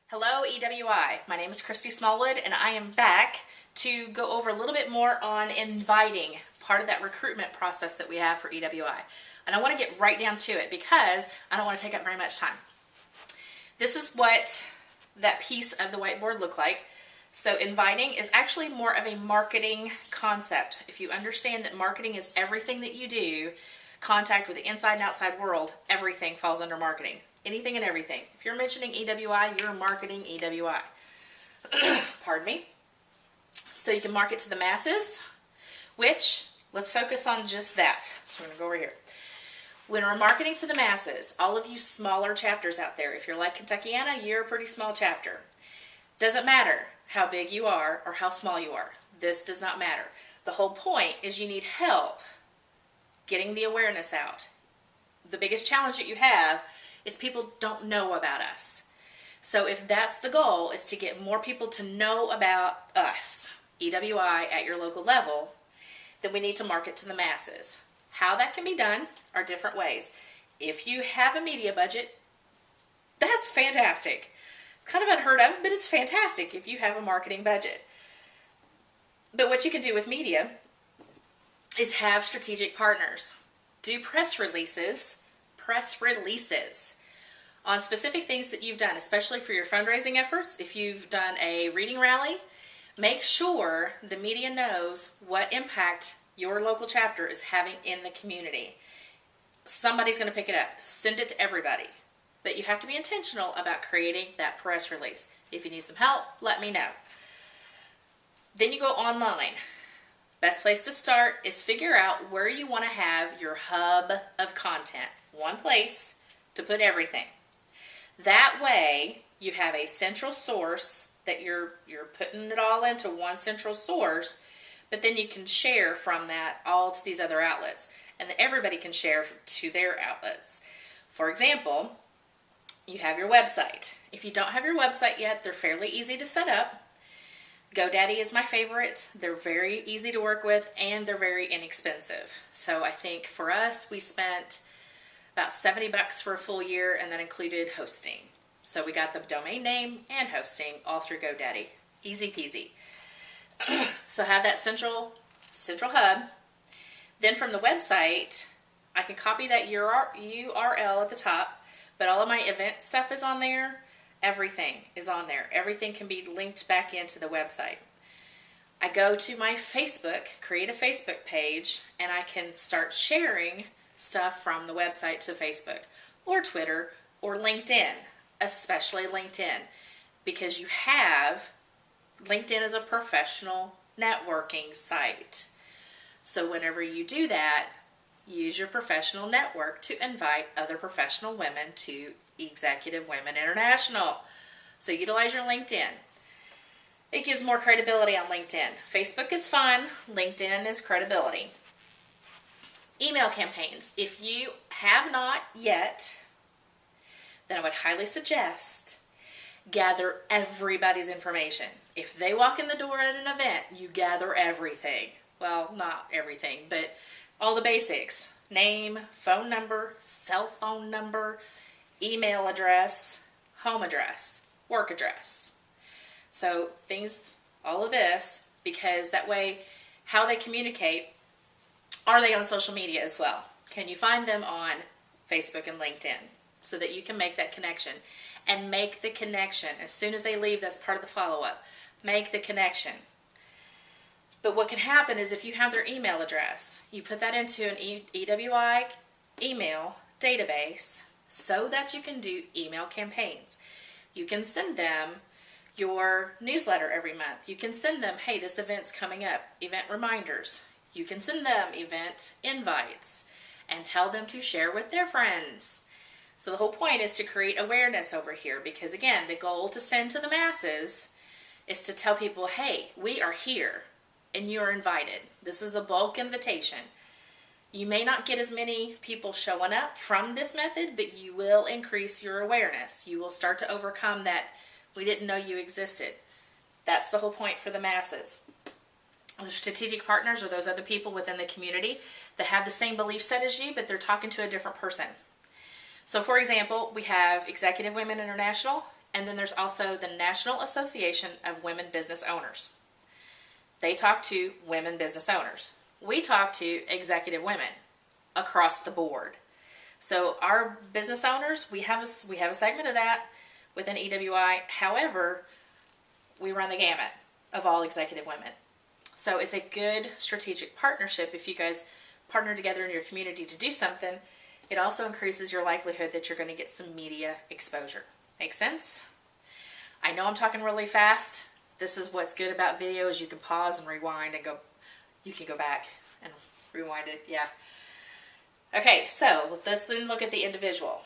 Hello EWI, my name is Christy Smallwood and I am back to go over a little bit more on inviting, part of that recruitment process that we have for EWI. And I want to get right down to it because I don't want to take up very much time. This is what that piece of the whiteboard looked like. So inviting is actually more of a marketing concept. If you understand that marketing is everything that you do, contact with the inside and outside world, everything falls under marketing. Anything and everything. If you're mentioning EWI, you're marketing EWI. Pardon me. So you can market to the masses, which, let's focus on just that. So we're going to go over here. When we're marketing to the masses, all of you smaller chapters out there, if you're like Kentuckiana, you're a pretty small chapter. Doesn't matter how big you are or how small you are. This does not matter. The whole point is you need help getting the awareness out. The biggest challenge that you have is people don't know about us. So if that's the goal, is to get more people to know about us, EWI, at your local level, then we need to market to the masses. How that can be done are different ways. If you have a media budget, that's fantastic. It's kind of unheard of, but it's fantastic if you have a marketing budget. But what you can do with media is have strategic partners. Do press releases on specific things that you've done, especially for your fundraising efforts. If you've done a reading rally, make sure the media knows what impact your local chapter is having in the community. Somebody's going to pick it up. Send it to everybody. But you have to be intentional about creating that press release. If you need some help, let me know. Then you go online. Best place to start is figure out where you want to have your hub of content. One place to put everything. That way, you have a central source that you're putting it all into one central source, but then you can share from that all to these other outlets, and then everybody can share to their outlets. For example, you have your website. If you don't have your website yet, they're fairly easy to set up. GoDaddy is my favorite. They're very easy to work with, and they're very inexpensive. So I think for us, we spent about $70 for a full year, and that included hosting. So we got the domain name and hosting all through GoDaddy. Easy peasy. So have that central hub. Then from the website, I can copy that URL at the top, but all of my event stuff is on there. Everything is on there. Everything can be linked back into the website. I go to my Facebook, create a Facebook page, and I can start sharing stuff from the website to Facebook or Twitter or LinkedIn, especially LinkedIn, because you have LinkedIn as a professional networking site. So whenever you do that, use your professional network to invite other professional women to Executive Women International. So utilize your LinkedIn. It gives more credibility on LinkedIn. Facebook is fun. LinkedIn is credibility. Email campaigns. If you have not yet, then I would highly suggest gather everybody's information. If they walk in the door at an event, you gather everything. Well, not everything, but all the basics. Name, phone number, cell phone number, email address, home address, work address. So things, all of this, because that way how they communicate, are they on social media as well? Can you find them on Facebook and LinkedIn so that you can make that connection? And make the connection. As soon as they leave, that's part of the follow-up. Make the connection. But what can happen is if you have their email address, you put that into an EWI email database so that you can do email campaigns. You can send them your newsletter every month. You can send them, hey, this event's coming up, event reminders. You can send them event invites and tell them to share with their friends. So the whole point is to create awareness over here because, again, the goal to send to the masses is to tell people, hey, we are here and you're invited. This is a bulk invitation. You may not get as many people showing up from this method, but you will increase your awareness. You will start to overcome that we didn't know you existed. That's the whole point for the masses. The strategic partners are those other people within the community that have the same belief set as you, but they're talking to a different person. So for example, we have Executive Women International And then there's also the National Association of Women Business Owners. They talk to women business owners. We talk to executive women across the board. So our business owners, we have a segment of that within EWI. However, we run the gamut of all executive women. So it's a good strategic partnership. If you guys partner together in your community to do something, it also increases your likelihood that you're going to get some media exposure. Make sense? I know I'm talking really fast. This is what's good about video is you can pause and rewind and go. You can go back and rewind it. Yeah. Okay, so let's then look at the individual.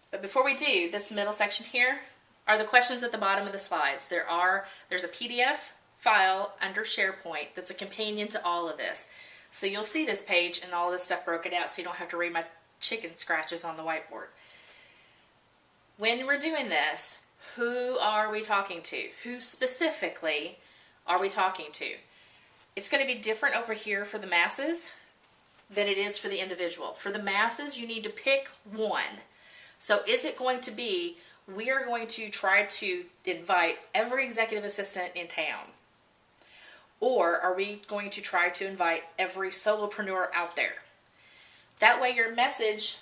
But before we do, this middle section here are the questions at the bottom of the slides. There's a PDF file under SharePoint that's a companion to all of this. So you'll see this page and all this stuff broken out so you don't have to read my chicken scratches on the whiteboard. When we're doing this, who are we talking to? Who specifically are we talking to? It's going to be different over here for the masses than it is for the individual. For the masses, you need to pick one. So is it going to be, we are going to try to invite every executive assistant in town? Or are we going to try to invite every solopreneur out there? That way your message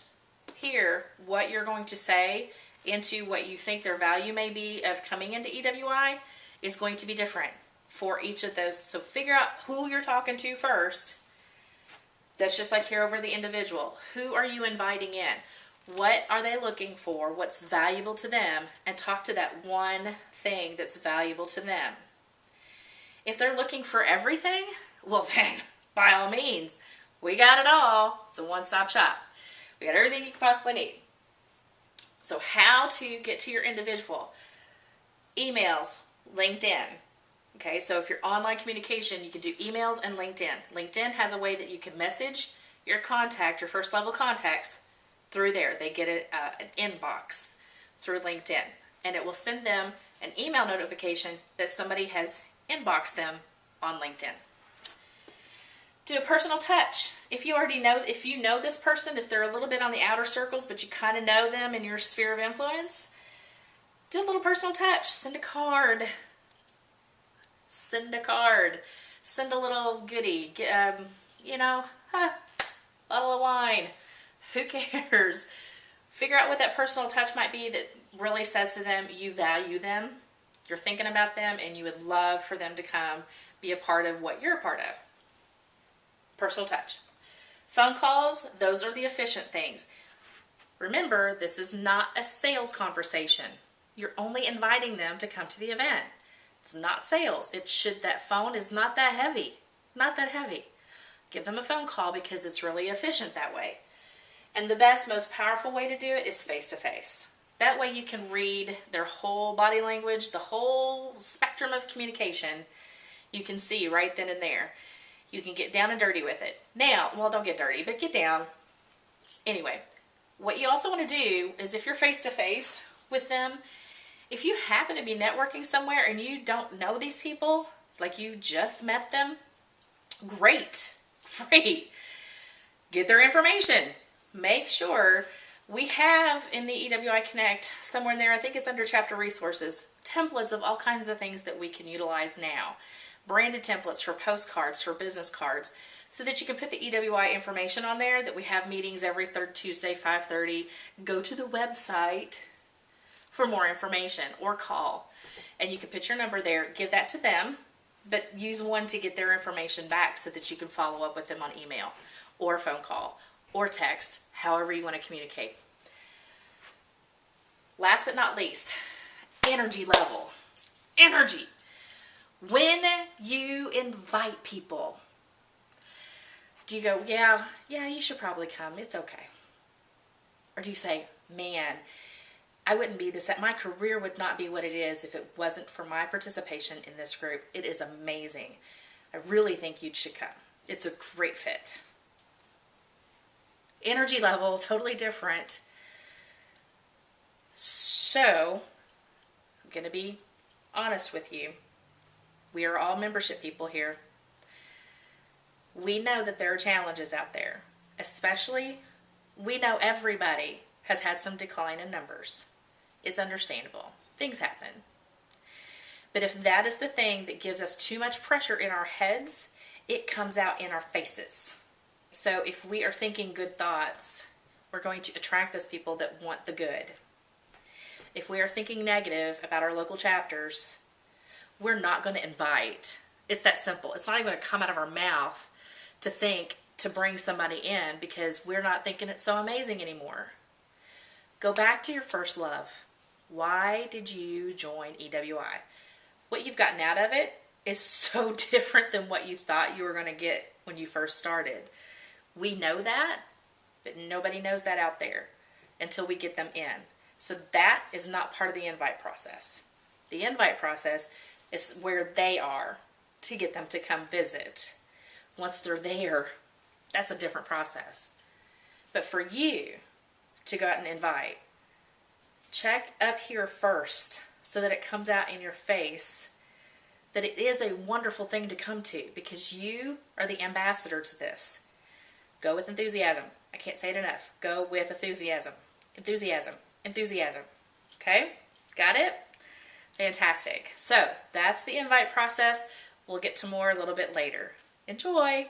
here, what you're going to say into what you think their value may be of coming into EWI is going to be different for each of those. So figure out who you're talking to first. That's just like here over the individual. Who are you inviting in? What are they looking for? What's valuable to them? And talk to that one thing that's valuable to them. If they're looking for everything, well then, by all means, we got it all. It's a one-stop shop. We got everything you could possibly need. So how to get to your individual? Emails, LinkedIn. Okay, so if you're online communication, you can do emails and LinkedIn. LinkedIn has a way that you can message your contact, your first level contacts, through there. They get an inbox through LinkedIn, and it will send them an email notification that somebody has inboxed them on LinkedIn. Do a personal touch. If you know this person, if they're a little bit on the outer circles, but you kind of know them in your sphere of influence, do a little personal touch. Send a card. Send a little goodie. Bottle of wine. Who cares? Figure out what that personal touch might be that really says to them you value them, you're thinking about them, and you would love for them to come be a part of what you're a part of. Personal touch. Phone calls, those are the efficient things. Remember, this is not a sales conversation. You're only inviting them to come to the event. It's not sales. That phone is not that heavy. Not that heavy. Give them a phone call because it's really efficient that way. And the best, most powerful way to do it is face-to-face. That way you can read their whole body language, the whole spectrum of communication. You can see right then and there. You can get down and dirty with it. Now, well, don't get dirty, but get down. Anyway, what you also want to do is if you're face-to-face with them, if you happen to be networking somewhere and you don't know these people, like you just met them, great. Get their information. Make sure we have in the EWI Connect, somewhere in there, I think it's under chapter resources, templates of all kinds of things that we can utilize now. Branded templates for postcards, for business cards, so that you can put the EWI information on there, that we have meetings every third Tuesday, 5:30. Go to the website for more information or call. And you can put your number there, give that to them, but use one to get their information back so that you can follow up with them on email or phone call or text, however you want to communicate. Last but not least, energy level. Energy. When you invite people, do you go, yeah, you should probably come, it's okay? Or do you say, man, I wouldn't be this, my career would not be what it is if it wasn't for my participation in this group. It is amazing. I really think you should come. It's a great fit. Energy level, totally different. So, I'm going to be honest with you. We are all membership people here. We know that there are challenges out there. Especially, we know everybody has had some decline in numbers. It's understandable. things happen. But if that is the thing that gives us too much pressure in our heads, it comes out in our faces. So if we are thinking good thoughts, we're going to attract those people that want the good. If we are thinking negative about our local chapters, we're not going to invite. It's that simple. It's not even going to come out of our mouth to think to bring somebody in because we're not thinking it's so amazing anymore. Go back to your first love. Why did you join EWI? What you've gotten out of it is so different than what you thought you were going to get when you first started. We know that, but nobody knows that out there until we get them in. So that is not part of the invite process. The invite process is where they are to get them to come visit. Once they're there, that's a different process. But for you to go out and invite, check up here first so that it comes out in your face that it is a wonderful thing to come to because you are the ambassador to this. Go with enthusiasm. I can't say it enough. Go with enthusiasm. Enthusiasm. Enthusiasm. Okay? Got it? Fantastic. So that's the invite process. We'll get to more a little bit later. Enjoy!